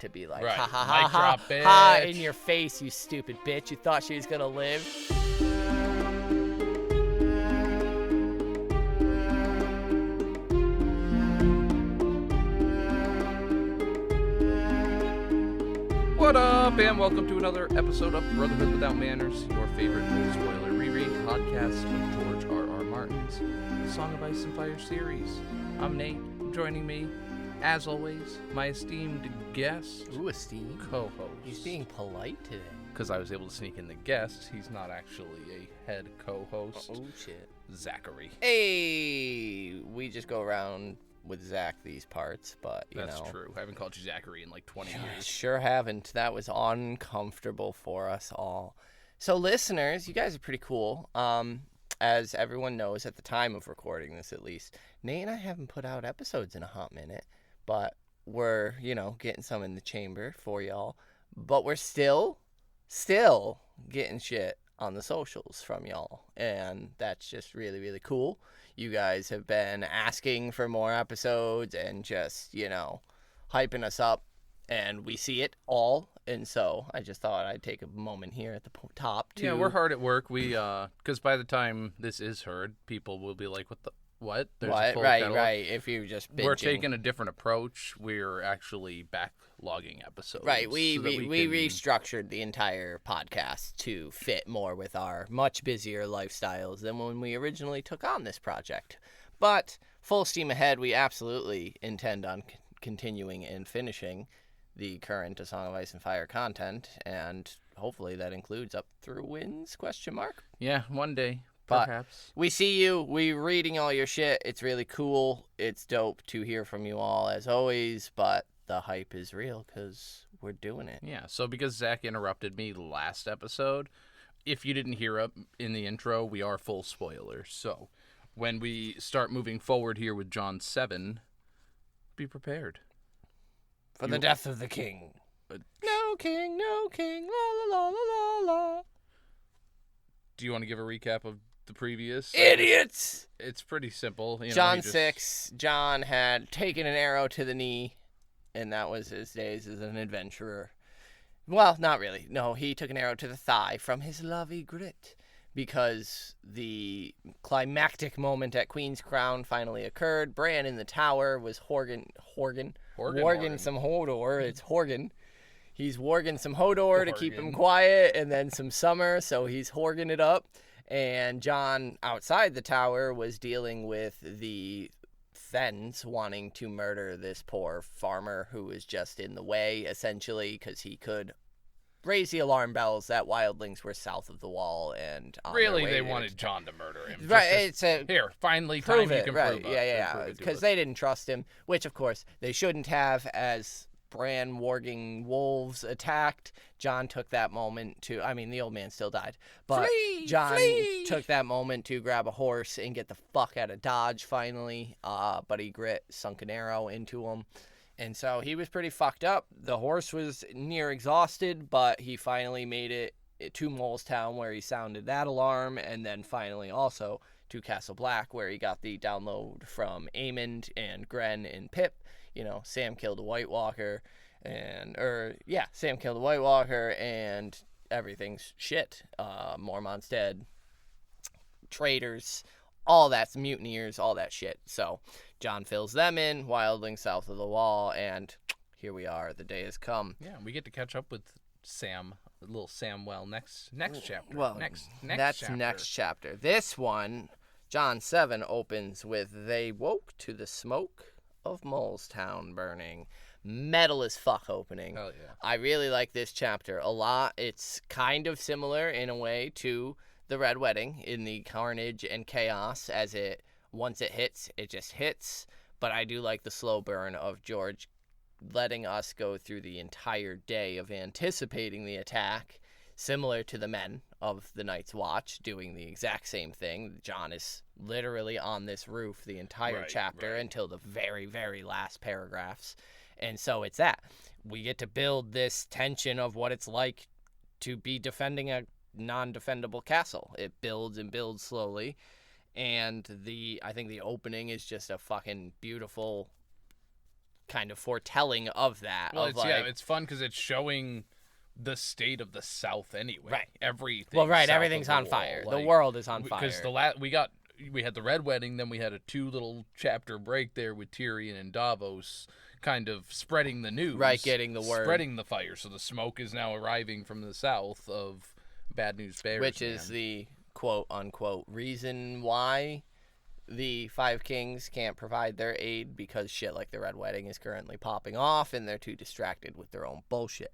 to be like, Right. ha ha Mic ha ha, drop, ha, bitch. in your face, you stupid bitch. You thought she was gonna live. What up, and welcome to another episode of Brotherhood Without Manners, your favorite spoiler reread podcast of George R.R. Martin's Song of Ice and Fire series. I'm Nate. Joining me, as always, my esteemed guest, Ooh, esteemed. co-host. He's being polite today. Because I was able to sneak in the guest. He's not actually a head co-host. Oh, shit. Zachary. Hey, we just go around with Zach these parts, but you That's know. true. I haven't called you Zachary in like 20 I years. sure haven't. That was uncomfortable for us all. So, listeners, you guys are pretty cool. As everyone knows at the time of recording this, at least, Nate and I haven't put out episodes in a hot minute, but we're, getting some in the chamber for y'all. But we're still getting shit on the socials from y'all, and that's just really, really cool. You guys have been asking for more episodes and just, hyping us up, and we see it all. And so I just thought I'd take a moment here at the top to... Yeah, we're hard at work. We, because by the time this is heard, people will be like, what? There's a full catalog. Right. If you just binging. We're taking a different approach. We're actually backlogging episodes. Right, we so that we can... restructured the entire podcast to fit more with our much busier lifestyles than when we originally took on this project. But full steam ahead, we absolutely intend on continuing and finishing the current A Song of Ice and Fire content, and hopefully that includes up through wins, ? Yeah, one day, But perhaps. we see you. We're reading all your shit. It's really cool. It's dope to hear from you all, as always, but the hype is real because we're doing it. Yeah, so because Zach interrupted me last episode, if you didn't hear up in the intro, we are full spoilers. So when we start moving forward here with John 7, be prepared. For the death of the king. No king, la la la la la. Do you want to give a recap of the previous? Idiots! It's pretty simple. John 6, John had taken an arrow to the knee, and that was his days as an adventurer. Well, not really. No, he took an arrow to the thigh from his love Ygritte, because the climactic moment at Queen's Crown finally occurred. Bran in the tower was warging some Hodor. It's Horgan. He's warging some Hodor to keep him quiet, and then some summer, so he's horging it up. And John, outside the tower, was dealing with the Thenns wanting to murder this poor farmer who was just in the way, essentially, because he could raise the alarm bells that wildlings were south of the wall and on really their way they wanted John to murder him. Right, here, finally, prove time it, you can right? prove Yeah, it. because they didn't trust him, which of course they shouldn't have. As Bran warging wolves attacked, John took that moment to, the old man still died, but John took that moment to grab a horse and get the fuck out of Dodge finally, but Ygritte sunk an arrow into him, and so he was pretty fucked up. The horse was near exhausted, but he finally made it to Molestown, where he sounded that alarm, and then finally also to Castle Black, where he got the download from Aemond and Gren and Pip. Sam killed a White Walker, Sam killed a White Walker, and everything's shit. Mormont's dead. Traitors, all that's mutineers, all that shit. So John fills them in, wildlings south of the wall, and here we are. The day has come. Yeah, we get to catch up with Sam, little Samwell next chapter. Well, that's chapter. Next chapter. This one, John 7, opens with, "They woke to the smoke of Molestown burning." Metal as fuck opening. Hell yeah. I really like this chapter a lot. It's kind of similar in a way to the Red Wedding in the carnage and chaos, as once it hits, it just hits. But I do like the slow burn of George letting us go through the entire day of anticipating the attack, similar to the men of the Night's Watch doing the exact same thing. John is literally on this roof the entire chapter until the very, very last paragraphs. And so it's that. We get to build this tension of what it's like to be defending a non-defendable castle. It builds and builds slowly. And I think the opening is just a fucking beautiful kind of foretelling of that. Well, it's fun because it's showing the state of the South anyway. Right. Everything. Well, right. south Everything's of the on fire. wall. The world is on fire. Because we had the Red Wedding, then we had a 2 little chapter break there with Tyrion and Davos kind of spreading the news. Right, getting the word. Spreading the fire. So the smoke is now arriving from the south of Bad News Bears. Which is the quote-unquote reason why the Five Kings can't provide their aid, because shit like the Red Wedding is currently popping off and they're too distracted with their own bullshit.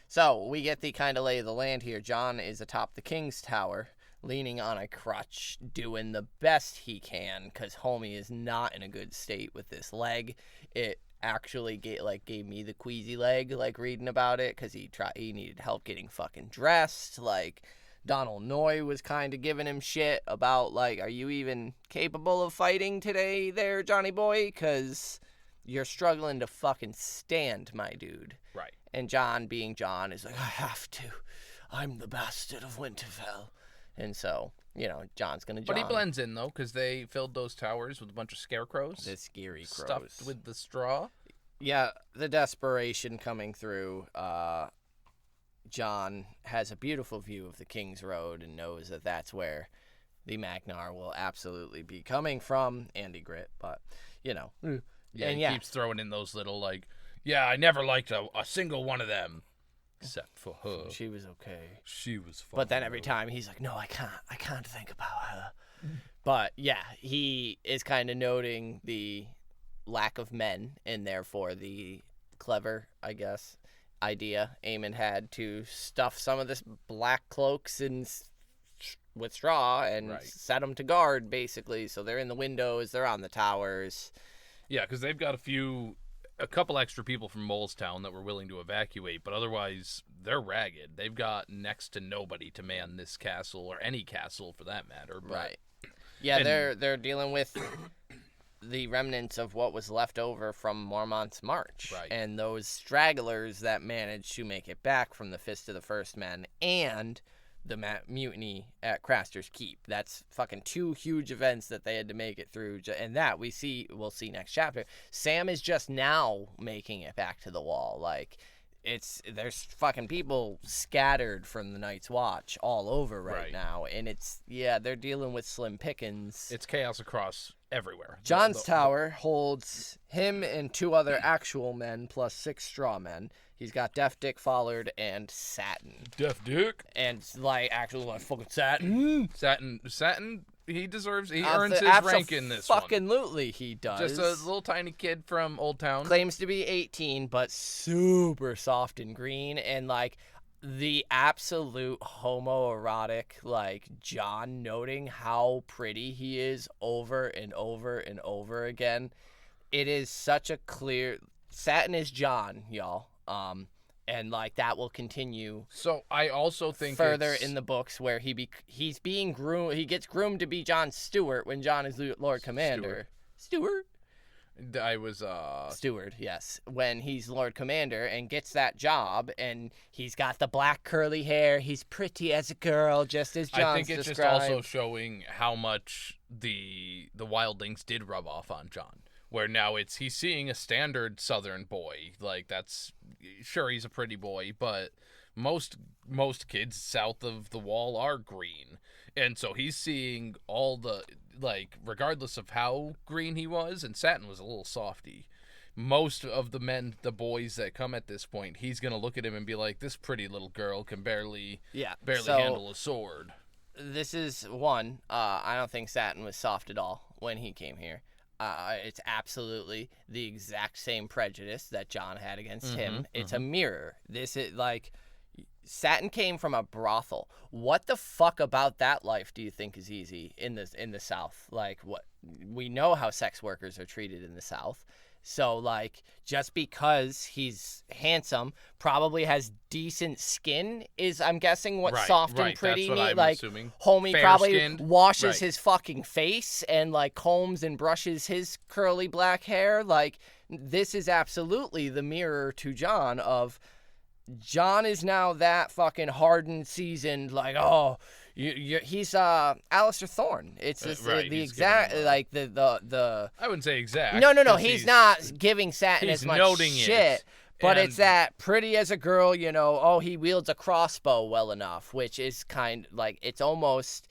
So we get the kind of lay of the land here. Jon is atop the King's Tower, leaning on a crutch, doing the best he can, because homie is not in a good state with this leg. It actually gave me the queasy leg, reading about it, because he needed help getting fucking dressed. Donald Noy was kind of giving him shit about, are you even capable of fighting today there, Johnny boy? Because you're struggling to fucking stand, my dude. Right. And Jon, being Jon, is like, I have to. I'm the bastard of Winterfell. And so, Jon's going to But he blends in, though, because they filled those towers with a bunch of scarecrows. The scary crows. Stuffed with the straw. Yeah, the desperation coming through. Jon has a beautiful view of the King's Road and knows that that's where the Magnar will absolutely be coming from, and Ygritte, but, Yeah, and he keeps throwing in those little, I never liked a single one of them. Except for her. She was okay. She was fun. But then every time he's like, no, I can't think about her. But yeah, he is kind of noting the lack of men and therefore the clever, I guess, idea Aemon had to stuff some of this black cloaks with straw and set them to guard, basically. So they're in the windows, they're on the towers. Yeah, because they've got a couple extra people from Molestown that were willing to evacuate, but otherwise they're ragged. They've got next to nobody to man this castle, or any castle for that matter. But, right. Yeah, they're dealing with the remnants of what was left over from Mormont's march. Right. And those stragglers that managed to make it back from the Fist of the First Men and the mutiny at Craster's Keep. That's fucking 2 huge events that they had to make it through, and that we'll see next chapter. Sam is just now making it back to the wall. There's fucking people scattered from the Night's Watch all over right now, and they're dealing with slim pickings. It's chaos across everywhere. Jon's tower holds him and 2 other actual men plus 6 straw men. He's got Deaf Dick Follard and Satin. Deaf Dick? And, fucking Satin. Satin, he earns his rank in this one. Absolutely he does. Just a little tiny kid from Old Town. Claims to be 18, but super soft and green. And, the absolute homoerotic, Jon noting how pretty he is over and over and over again. It is such a clear... Satin is Jon, y'all. And that will continue. So I also think further in the books where he's being groomed. He gets groomed to be Jon Stewart when Jon is Lord Commander. Stewart. I was Steward, yes. When he's Lord Commander and gets that job, and he's got the black curly hair. He's pretty as a girl, just as Jon's I think it's described. just also showing how much the Wildlings did rub off on Jon. Where now he's seeing a standard Southern boy. Sure, he's a pretty boy, but most kids south of the wall are green. And so he's seeing all the, regardless of how green he was, and Satin was a little softy, most of the boys that come at this point, he's going to look at him and be like, this pretty little girl can barely handle a sword. This is one, I don't think Satin was soft at all when he came here. It's absolutely the exact same prejudice that Jon had against him. It's a mirror. This is Satin came from a brothel. What the fuck about that life do you think is easy in the South? What we know how sex workers are treated in the South. So, just because he's handsome, probably has decent skin is, I'm guessing, what soft and pretty mean. Assuming. Homie probably Fair-skinned. washes his fucking face and, combs and brushes his curly black hair. This is absolutely the mirror to Jon of... Jon is now that fucking hardened, seasoned, he's Alistair Thorne. It's this, right, the he's exact giving him like the. I wouldn't say exact. No. He's not giving Satin he's as much noting shit. it, But and it's that pretty as a girl, oh, he wields a crossbow well enough, which is kind like, it's almost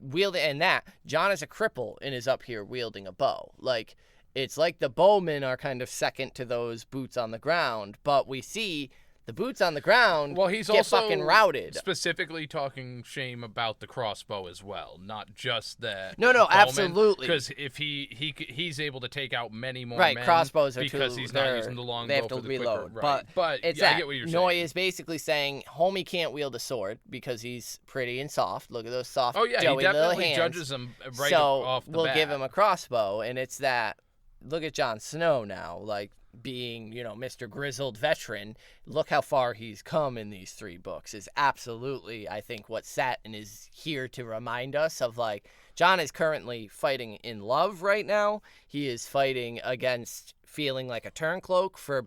wielding, and that Jon is a cripple and is up here wielding a bow. Like, it's like the bowmen are kind of second to those boots on the ground, but we see the boots on the ground he's get also fucking routed. Specifically talking shame about the crossbow as well, not just that. No, absolutely. Because if he's able to take out many more men, crossbows are because he's not using the longbow. They have to for the reload. Quicker, but it's I get what you're saying. Noi is basically saying homie can't wield a sword because he's pretty and soft. Look at those soft, doughy little hands. He definitely judges him right off the bat. So we'll give him a crossbow, and it's that. Look at Jon Snow now, like, being, Mr. Grizzled veteran. Look how far he's come in these 3 books is absolutely, I think, what Satin is here to remind us of. Like, Jon is currently fighting in love right now. He is fighting against feeling like a turncloak for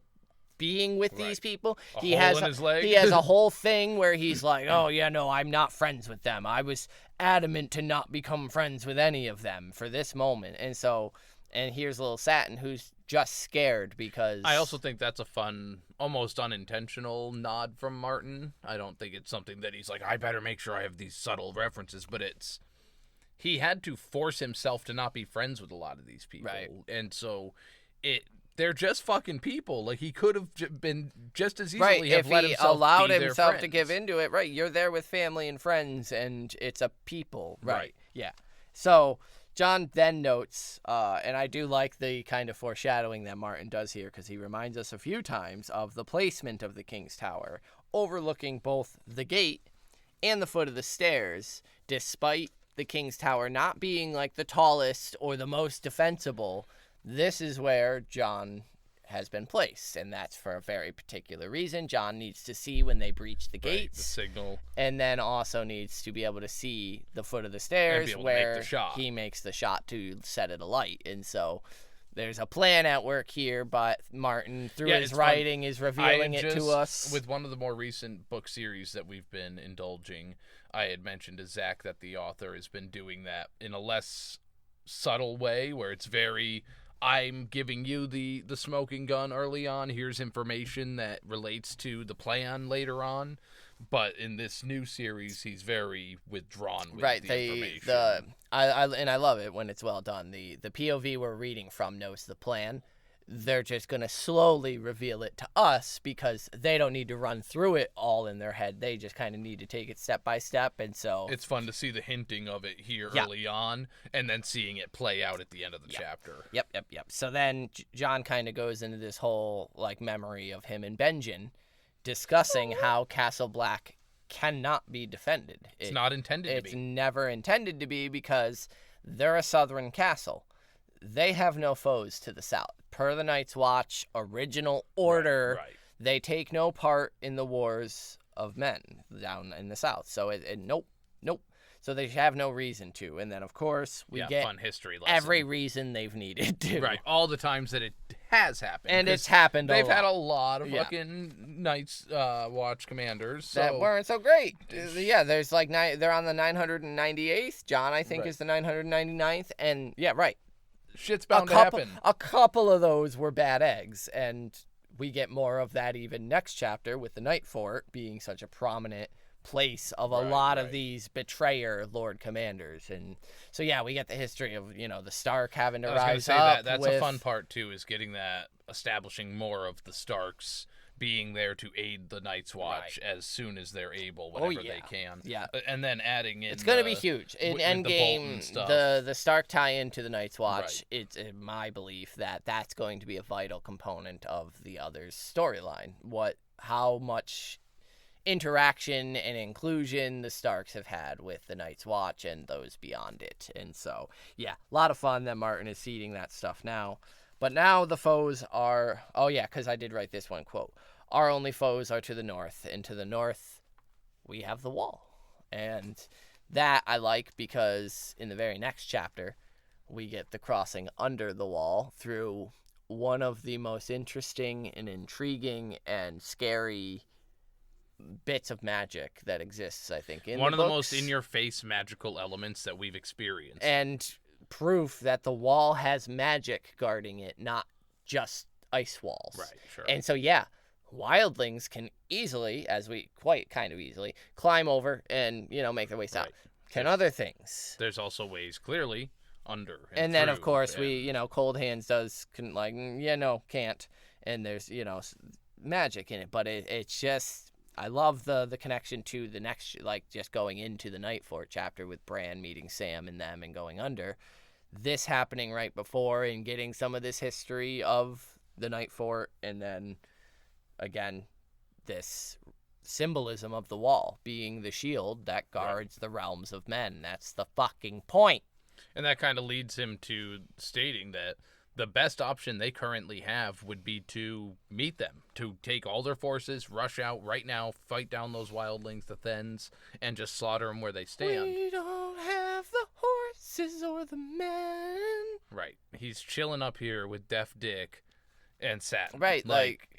being with these people. He has a whole thing where he's like, oh, yeah, no, I'm not friends with them. I was adamant to not become friends with any of them for this moment. And here's little Satin, who's just scared because... I also think that's a fun, almost unintentional nod from Martin. I don't think it's something that he's like, I better make sure I have these subtle references, but it's... He had to force himself to not be friends with a lot of these people. Right. And so they're just fucking people. Like, he could have been just as easily have let himself be their friends. If he allowed himself to give into it, right, you're there with family and friends, and it's a people. Right. Yeah. So... Jon then notes, and I do like the kind of foreshadowing that Martin does here, because he reminds us a few times of the placement of the King's Tower, overlooking both the gate and the foot of the stairs, despite the King's Tower not being like the tallest or the most defensible. This is where Jon has been placed, and that's for a very particular reason. Jon needs to see when they breach the gates, the signal, and then also needs to be able to see the foot of the stairs where he makes the shot to set it alight. And so there's a plan at work here, but Martin, through his writing, is revealing it to us. With one of the more recent book series that we've been indulging, I had mentioned to Zach that the author has been doing that in a less subtle way, where it's very... I'm giving you the smoking gun early on. Here's information that relates to the plan later on. But in this new series, he's very withdrawn with the information. I love it when it's well done. The POV we're reading from knows the plan. They're just going to slowly reveal it to us because they don't need to run through it all in their head. They just kind of need to take it step by step. And so it's fun to see the hinting of it here early on and then seeing it play out at the end of the chapter. Yep. So then Jon kind of goes into this whole like memory of him and Benjen discussing how Castle Black cannot be defended. It's not intended to be. It's never intended to be because they're a southern castle. They have no foes to the south. Per the Night's Watch original order, they take no part in the wars of men down in the south. So nope. So they have no reason to. And then, of course, we get fun history lesson. Every reason they've needed to. Right. All the times that it has happened. And it's happened a lot. They've had a lot of fucking Night's Watch commanders. That weren't so great. There's like they're on the 998th. Jon, I think, is the 999th. And, shit's bound to happen. A couple of those were bad eggs, and we get more of that even next chapter with the Night Fort being such a prominent place of a lot of these betrayer Lord Commanders. And so, we get the history of, the Stark having to rise up. That's a fun part, too, is getting that, establishing more of the Starks being there to aid the Night's Watch as soon as they're able, whenever they can. Yeah. And then adding in... It's going to be huge. In Endgame, the Stark tie-in to the Night's Watch, it's in my belief that that's going to be a vital component of the other's storyline. How much interaction and inclusion the Starks have had with the Night's Watch and those beyond it. And so, a lot of fun that Martin is seeding that stuff now. But now the foes are... because I did write this one quote. Our only foes are to the north, and to the north, we have the wall. And that I like because in the very next chapter, we get the crossing under the wall through one of the most interesting and intriguing and scary bits of magic that exists, I think, in one the of the books. most in-your-face magical elements that we've experienced. And proof that the wall has magic guarding it, not just ice walls. Right, sure. And so, yeah, wildlings can easily, quite kind of easily, climb over and, make their way south. Right. Can other things. There's also ways, clearly, under And then, through, of course, Cold Hands can't. And there's, magic in it. But it's just, I love the connection to the next, just going into the Night Fort chapter with Bran meeting Sam and them and going under. This happening right before and getting some of this history of the Night Fort. And then, again, this symbolism of the wall being the shield that guards the realms of men. That's the fucking point. And that kind of leads him to stating that the best option they currently have would be to meet them, to take all their forces, rush out right now, fight down those wildlings, the Thens, and just slaughter them where they stand. We don't have the horses or the men. Right. He's chilling up here with Deaf Dick and Satin. Right,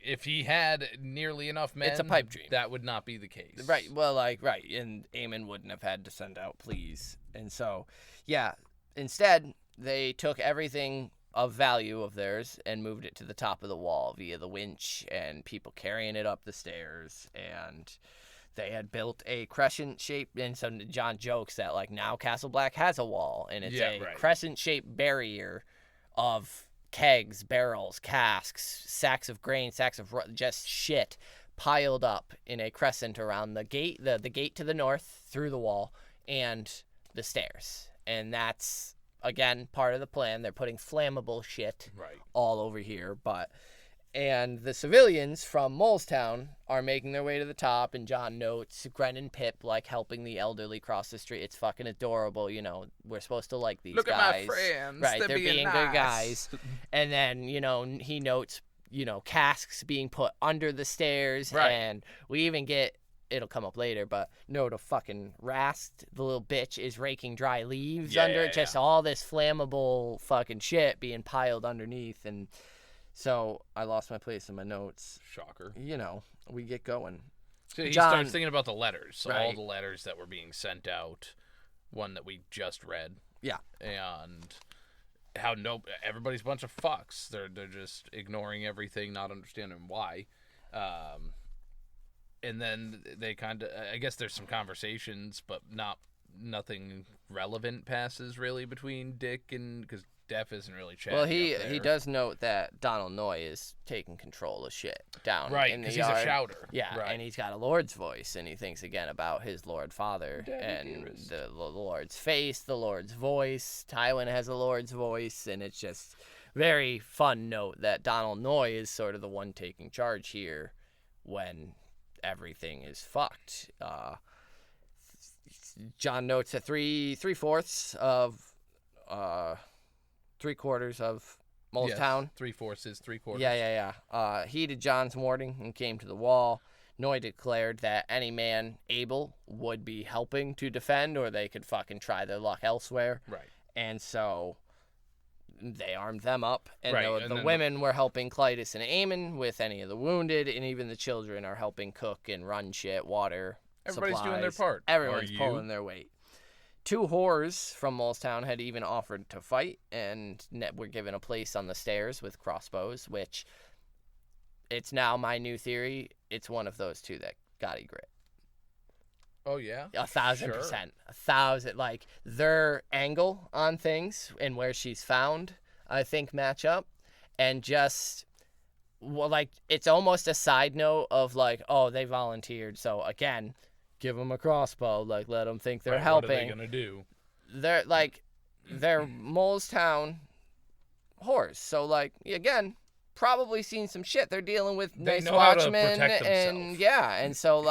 if he had nearly enough men, it's a pipe dream. That would not be the case. Right, well, and Aemon wouldn't have had to send out pleas. And so, yeah, instead, they took everything of value of theirs and moved it to the top of the wall via the winch and people carrying it up the stairs. And they had built a crescent shape, and so John jokes that, now Castle Black has a wall, and it's crescent-shaped barrier of kegs, barrels, casks, sacks of grain, sacks of just shit piled up in a crescent around the gate, the gate to the north through the wall, and the stairs. And that's, again, part of the plan. They're putting flammable shit all over here, and the civilians from Molestown are making their way to the top, and John notes Gren and Pip, helping the elderly cross the street. It's fucking adorable, we're supposed to like these guys. Look at my friends. Right, they're being nice. good guys. And then, he notes, casks being put under the stairs, and we even get, it'll come up later, but note a fucking Rast, the little bitch, is raking dry leaves under it. Just all this flammable fucking shit being piled underneath, and so I lost my place in my notes. Shocker. We get going. So he starts thinking about the letters, right. all the letters that were being sent out, one that we just read. Yeah. And how everybody's a bunch of fucks. They're just ignoring everything, not understanding why. And then they kind of, I guess there's some conversations, but nothing relevant passes really between Dick and, because Def isn't really chatting. Well, he does note that Donald Noy is taking control of shit down in the yard. He's a shouter. Yeah, and he's got a lord's voice, and he thinks again about his lord father and the lord's face, the lord's voice. Tywin has a lord's voice, and it's just very fun note that Donald Noy is sort of the one taking charge here when everything is fucked. John notes that three-quarters of Molestown. Yes, 3/4 is 3/4. Yeah. Heeded John's warning and came to the wall. Noy declared that any man able would be helping to defend, or they could fucking try their luck elsewhere. Right. And so they armed them up, and the then women were helping Clytus and Aemon with any of the wounded, and even the children are helping cook and run shit, water, Everybody's supplies. doing their part. Everyone's pulling their weight. 2 whores from Molestown had even offered to fight, and were given a place on the stairs with crossbows, which it's now my new theory. It's one of those 2 that got Ygritte. Oh, yeah? 1,000%. 1,000. Their angle on things and where she's found, I think, match up. And just, it's almost a side note of, oh, they volunteered. So, again, give them a crossbow. Let them think they're helping. What are they going to do? They're Molestown whores. So, again, probably seen some shit. They're dealing with nice watchmen. And so,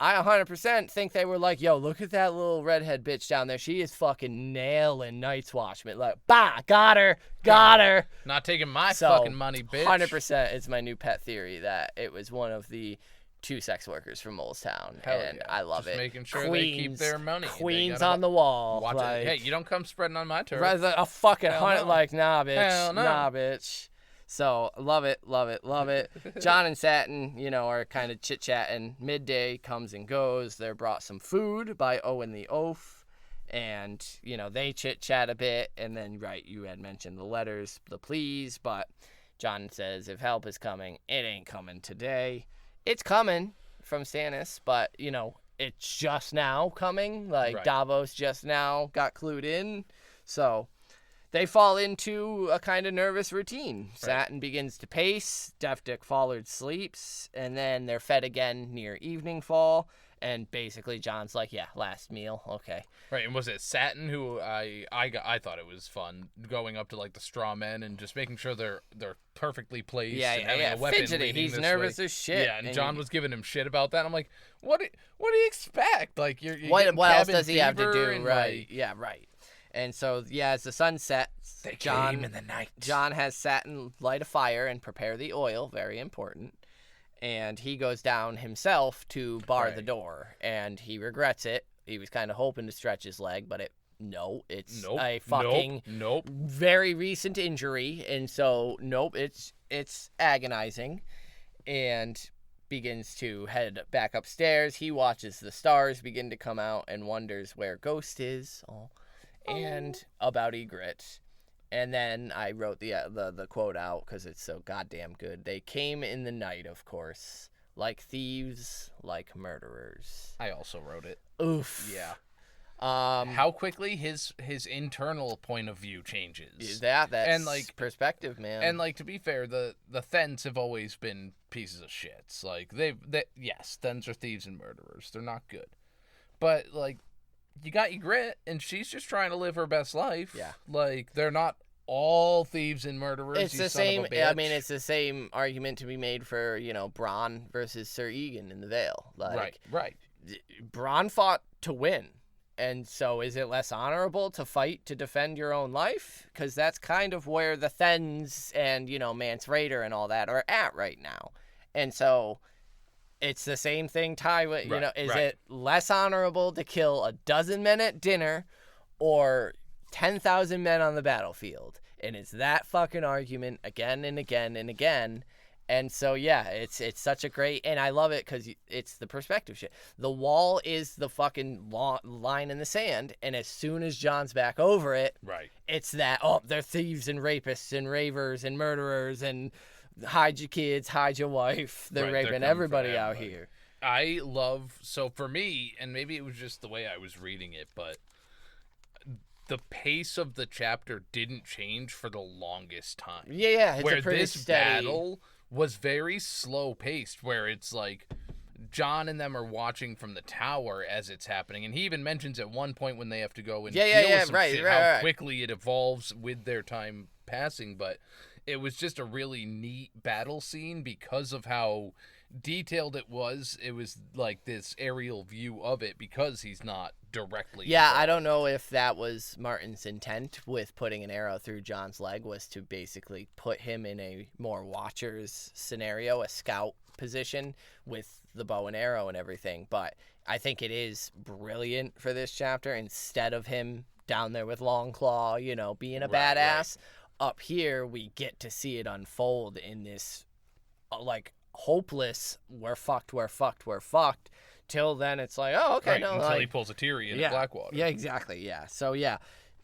I 100% think they were yo, look at that little redhead bitch down there. She is fucking nailing Night's Watchman. Got her. Not taking my fucking money, bitch. 100% it's my new pet theory that it was one of the 2 sex workers from Molestown. I love Just it. making sure they keep their money. Queens on the wall. Watch it. Hey, you don't come spreading on my turf. A fucking 100, no. nah, bitch. Hell no. Nah, bitch. So love it. John and Satin, are kind of chit-chatting. Midday comes and goes. They're brought some food by Owen the Oaf. And, they chit-chat a bit. And then, right, you had mentioned the letters, the pleas. But John says, if help is coming, it ain't coming today. It's coming from Stannis, but, it's just now coming. Like, right. Davos just now got clued in. So they fall into a kind of nervous routine. Right. Satin begins to pace. Deaf Dick Follard sleeps. And then they're fed again near evening fall. And basically John's like, yeah, last meal. Okay. Right. And was it Satin who I thought it was fun going up to like the straw men and just making sure they're perfectly placed. Yeah. A weapon. Fidgety. He's nervous as shit. Yeah. And John was giving him shit about that. I'm like, what do you expect? Like you're what else does he have to do? Right. Like... Yeah. Right. And so, as the sun sets, they came in the night. John has Satin light a fire and prepare the oil. Very important. And he goes down himself to bar the door, and he regrets it. He was kind of hoping to stretch his leg, but it's a fucking very recent injury, and so it's agonizing, and begins to head back upstairs. He watches the stars begin to come out and wonders where Ghost is, and about Ygritte. And then I wrote the quote out because it's so goddamn good. They came in the night, of course, like thieves, like murderers. I also wrote it. Oof. Yeah. How quickly his internal point of view changes. That's and perspective, man. And to be fair, the Thens have always been pieces of shits. Like yes, Thens are thieves and murderers. They're not good, but you got Ygritte, and she's just trying to live her best life. Yeah. They're not all thieves and murderers. It's the same. I mean, it's the same argument to be made for, Bronn versus Sir Egan in the Vale. Right. Bronn fought to win. And so is it less honorable to fight to defend your own life? Because that's kind of where the Thens and, Mance Rayder and all that are at right now. And so... it's the same thing, Ty. Is it less honorable to kill a dozen men at dinner or 10,000 men on the battlefield? And it's that fucking argument again and again and again. And so, it's such a great, and I love it because it's the perspective shit. The wall is the fucking line in the sand, and as soon as John's back over it, it's that, they're thieves and rapists and ravers and murderers and... hide your kids, hide your wife. They're raping everybody out here. I love, so for me, and maybe it was just the way I was reading it, but the pace of the chapter didn't change for the longest time. Yeah, it's where a pretty this steady... battle was very slow paced, where it's like John and them are watching from the tower as it's happening, and he even mentions at one point when they have to go and deal with some shit, how quickly it evolves with their time passing, but it was just a really neat battle scene because of how detailed it was. It was like this aerial view of it because he's not directly involved. I don't know if that was Martin's intent with putting an arrow through John's leg, was to basically put him in a more watcher's scenario, a scout position with the bow and arrow and everything. But I think it is brilliant for this chapter. Instead of him down there with Longclaw, being a badass, up here we get to see it unfold in this hopeless, we're fucked, till then it's like, until he pulls a Tyrion in Blackwater. Yeah, exactly. Yeah. So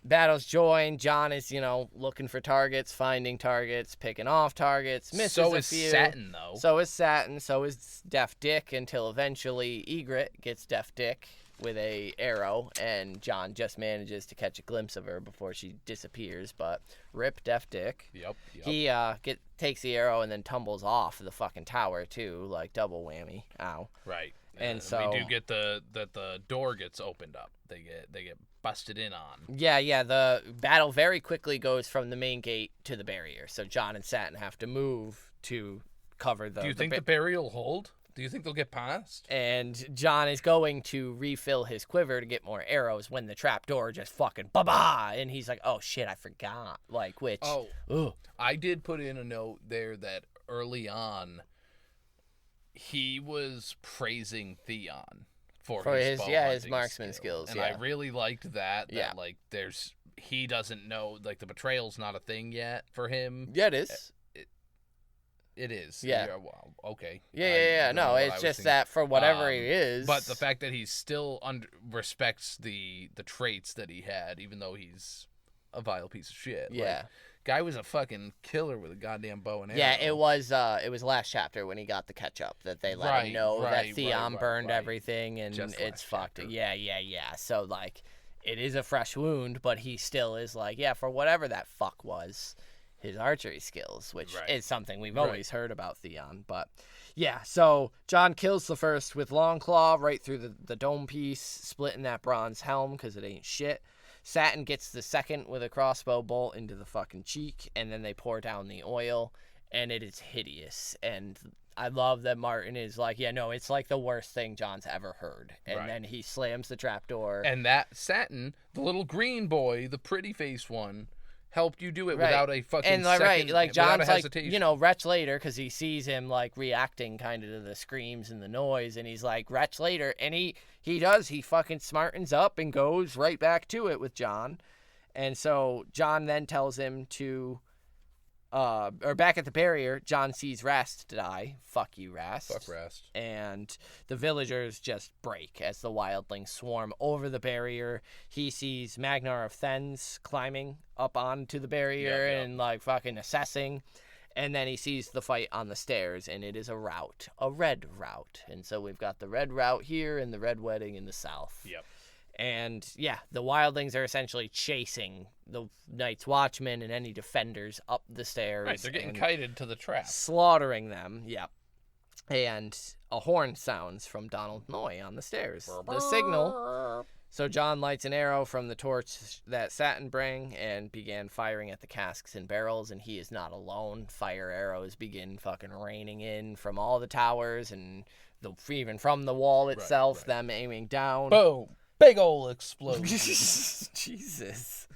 battles join. John is looking for targets, finding targets, picking off targets, misses a few. So is Satin, though. So is Satin, so is Deaf Dick, until eventually Ygritte gets Deaf Dick with a arrow, and John just manages to catch a glimpse of her before she disappears. But rip Deaf Dick. Yep. He takes the arrow and then tumbles off the fucking tower too, like double whammy. Ow. Right. And so we do get the door gets opened up. They get busted in on. Yeah. The battle very quickly goes from the main gate to the barrier. So John and Satin have to move to cover the. Do you think the barrier will hold? Do you think they'll get past? And John is going to refill his quiver to get more arrows when the trapdoor just fucking ba-ba! And he's like, oh shit, I forgot. I did put in a note there that early on, he was praising Theon for his marksman skills. And I really liked that he doesn't know, the betrayal's not a thing yet for him. Yeah, it is. it is. Yeah. Well, okay. Yeah. No, it's just that for whatever he is. But the fact that he still respects the traits that he had, even though he's a vile piece of shit. Yeah. Like, guy was a fucking killer with a goddamn bow and arrow. Yeah, it was last chapter when he got the catch up that they let him know that Theon burned everything and Just it's fucked. chapter. Yeah. So, like, it is a fresh wound, but he still is like, yeah, for whatever that fuck was, his archery skills, which is something we've always heard about Theon. But, yeah, so Jon kills the first with Longclaw right through the dome piece, splitting that bronze helm because it ain't shit. Satin gets the second with a crossbow bolt into the fucking cheek, and then they pour down the oil, and it is hideous. And I love that Martin is like, yeah, no, it's like the worst thing Jon's ever heard. And then he slams the trapdoor. And that Satin, the little green boy, the pretty face one, helped you do it without a fucking second, like Jon's like, hesitation. retch later, because he sees him like reacting kind of to the screams and the noise, and he's like, retch later, and he fucking smartens up and goes right back to it with Jon. And so Jon then tells him to or back at the barrier, Jon sees Rast die. Fuck you, Rast. Fuck Rast. And the villagers just break as the wildlings swarm over the barrier. He sees Magnar of Thenns climbing up onto the barrier and like fucking assessing. And then he sees the fight on the stairs, and it is a rout, a red rout. And so we've got the red rout here and the red wedding in the south. Yep. And, yeah, the wildlings are essentially chasing the Night's Watchmen and any defenders up the stairs. Right, they're getting kited to the trap. Slaughtering them, yep. And a horn sounds from Donald Noy on the stairs. The signal. So Jon lights an arrow from the torch that Satin bring and began firing at the casks and barrels, and he is not alone. Fire arrows begin fucking raining in from all the towers and even from the wall itself, them aiming down. Boom. Big ol' explosion. Jesus.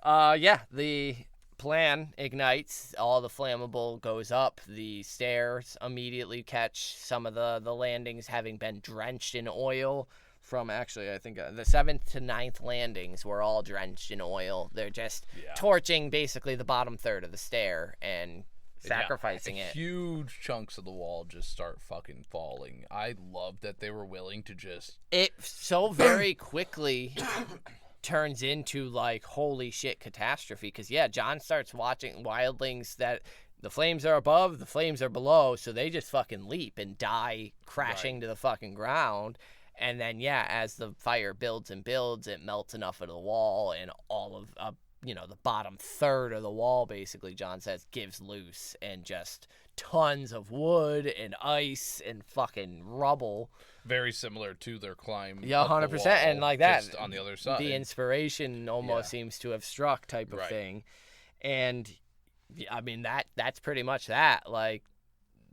The plan ignites. All the flammable goes up. The stairs immediately catch some of the landings having been drenched in oil. From actually, I think the 7th to 9th landings were all drenched in oil. They're just torching basically the bottom third of the stair and sacrificing it. Huge chunks of the wall just start fucking falling. I love that they were willing to just... It so very quickly turns into like holy shit catastrophe. Because Jon starts watching wildlings that the flames are above, the flames are below, so they just fucking leap and die crashing to the fucking ground. And then as the fire builds and builds, it melts enough of the wall, and all of the bottom third of the wall, basically, Jon says, gives loose, and just tons of wood and ice and fucking rubble. Very similar to their climb. Yeah, 100%. And like that, just on the other side. The inspiration almost seems to have struck type of thing. And, I mean, that's pretty much that. Like,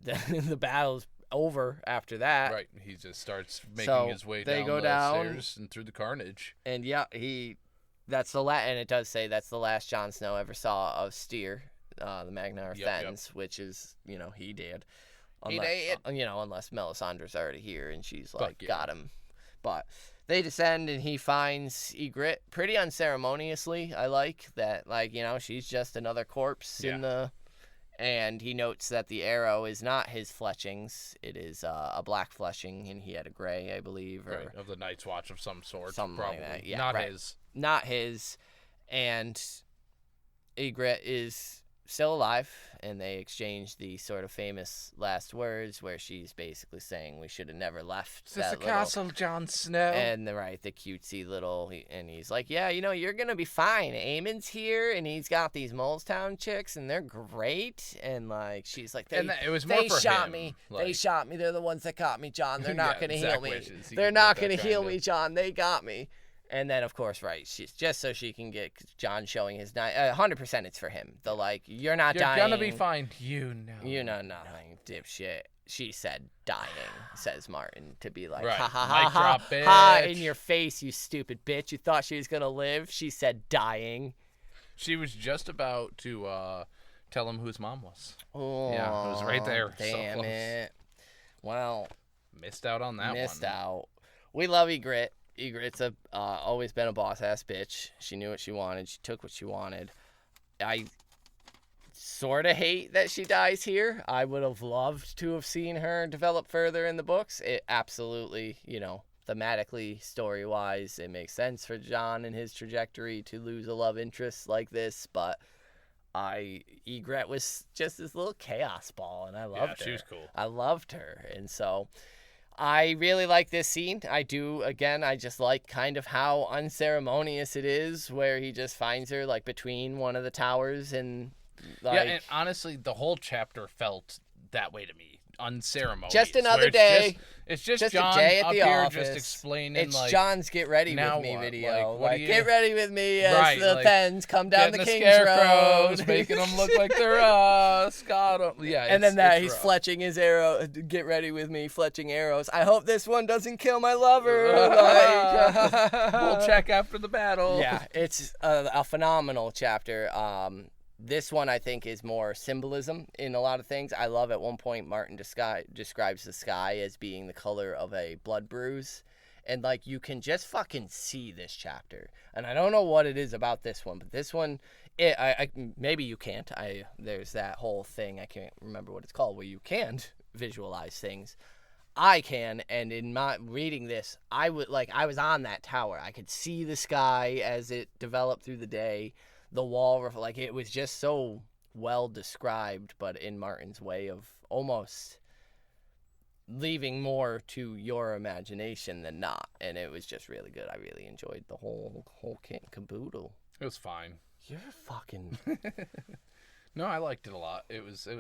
the battle's over after that. Right. He just starts making his way down the stairs and through the carnage. And, that's the and it does say that's the last Jon Snow ever saw of Styr, the Magnar of Thenns, which is, he did. Unless Melisandre's already here and she's like, got him. But they descend and he finds Ygritte pretty unceremoniously. I like that, she's just another corpse in the... And he notes that the arrow is not his fletchings. It is a black fleshing, and he had a gray, I believe. Or of the Night's Watch of some sort. Something probably. Like that. Yeah, not his. Not his. And Ygritte is still alive, and they exchange the sort of famous last words where she's basically saying we should have never left Is this a castle, Jon Snow? And the cutesy little, and he's like, you're gonna be fine. Aemon's here, and he's got these Molestown chicks, and they're great. And like, she's like, it was more for shot him. me. Like... They shot me. They're the ones that got me, Jon. They're not gonna heal me. They're not gonna heal me, Jon. They got me. And then, of course, she's just so she can get Jon showing his 100%. It's for him. You're not dying. You're gonna be fine. You know nothing, dipshit. She said dying, says Martin, to be like, right. ha ha ha Mic ha, drop, bitch. ha in your face, you stupid bitch. You thought she was gonna live. She said dying. She was just about to tell him who his mom was. Oh, yeah, it was right there. Damn so it. Well, missed out on that one. Missed out. We love Ygritte. Ygritte's always been a boss-ass bitch. She knew what she wanted. She took what she wanted. sort of hate that she dies here. I would have loved to have seen her develop further in the books. It absolutely, thematically, story-wise, it makes sense for Jon and his trajectory to lose a love interest like this, but Ygritte was just this little chaos ball, and I loved her. She was cool. I loved her, and so I really like this scene. I do, again, I just like kind of how unceremonious it is, where he just finds her, like, between one of the towers, and, like... Yeah, and honestly, the whole chapter felt that way to me. Unceremonious. Just another day. It's just a Jon day at up the here office. just explaining, it's like... Jon's get ready now with me what? video. Like, Get ready with me as Right, the like, pens come down the getting King's scarecrows, Road. making them look like they're, Scott. Yeah, and then he's rough. fletching his arrow. Get ready with me, fletching arrows. I hope this one doesn't kill my lover. We'll check after the battle. Yeah, it's a phenomenal chapter. This one, I think, is more symbolism in a lot of things. I love at one point Martin describes the sky as being the color of a blood bruise. And, like, you can just fucking see this chapter. And I don't know what it is about this one, but this one, maybe you can't. There's that whole thing, I can't remember what it's called, where you can't visualize things. I can, and in my reading this, I was on that tower. I could see the sky as it developed through the day. The wall, like, it was just so well described, but in Martin's way of almost leaving more to your imagination than not. And it was just really good. I really enjoyed the whole kit and caboodle. It was fine. You're fucking... No, I liked it a lot. It was a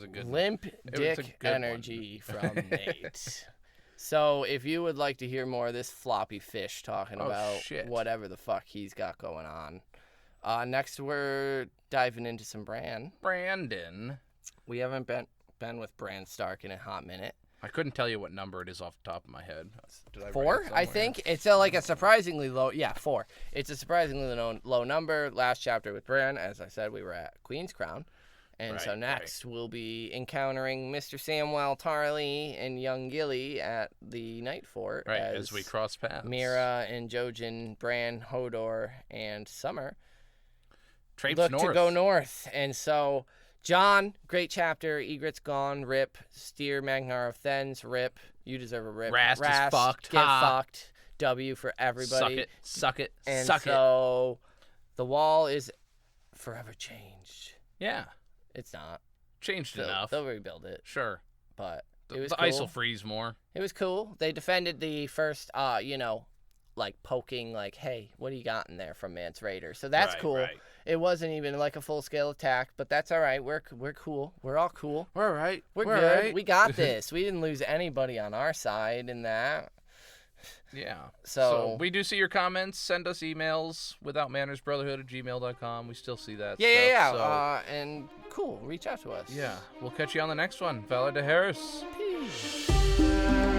good... Limp dick energy from Nate. So, if you would like to hear more of this floppy fish talking about whatever the fuck he's got going on... next, we're diving into some Brandon. We haven't been with Bran Stark in a hot minute. I couldn't tell you what number it is off the top of my head. Did I 4, I think. It's a surprisingly low... Yeah, 4. It's a surprisingly low number. Last chapter with Bran, as I said, we were at Queen's Crown. And so next, we'll be encountering Mr. Samwell Tarly and young Gilly at the Night Fort. Right, as we cross paths. Mira and Jojen, Bran, Hodor, and Summer to go north. And so, Jon, great chapter. Ygritte's gone. Rip. Steer Magnar of Thenns. Rip. You deserve a rip. Rast is fucked. Get fucked. W for everybody. Suck it. And suck so, the wall is forever changed. Yeah. It's not. Changed enough. They'll rebuild it. Sure. But it was the cool. ice will freeze more. It was cool. They defended the first, like poking, like, hey, what do you got in there from Mance Rayder? So that's cool. Right. It wasn't even like a full-scale attack, but that's all right. We're cool. We're all cool. We're all right. We're good. Right. We got this. We didn't lose anybody on our side in that. Yeah. So we do see your comments. Send us emails withoutmannersbrotherhood@gmail.com. We still see that. Yeah. So. And cool. Reach out to us. Yeah. We'll catch you on the next one. Valar de Harris. Peace.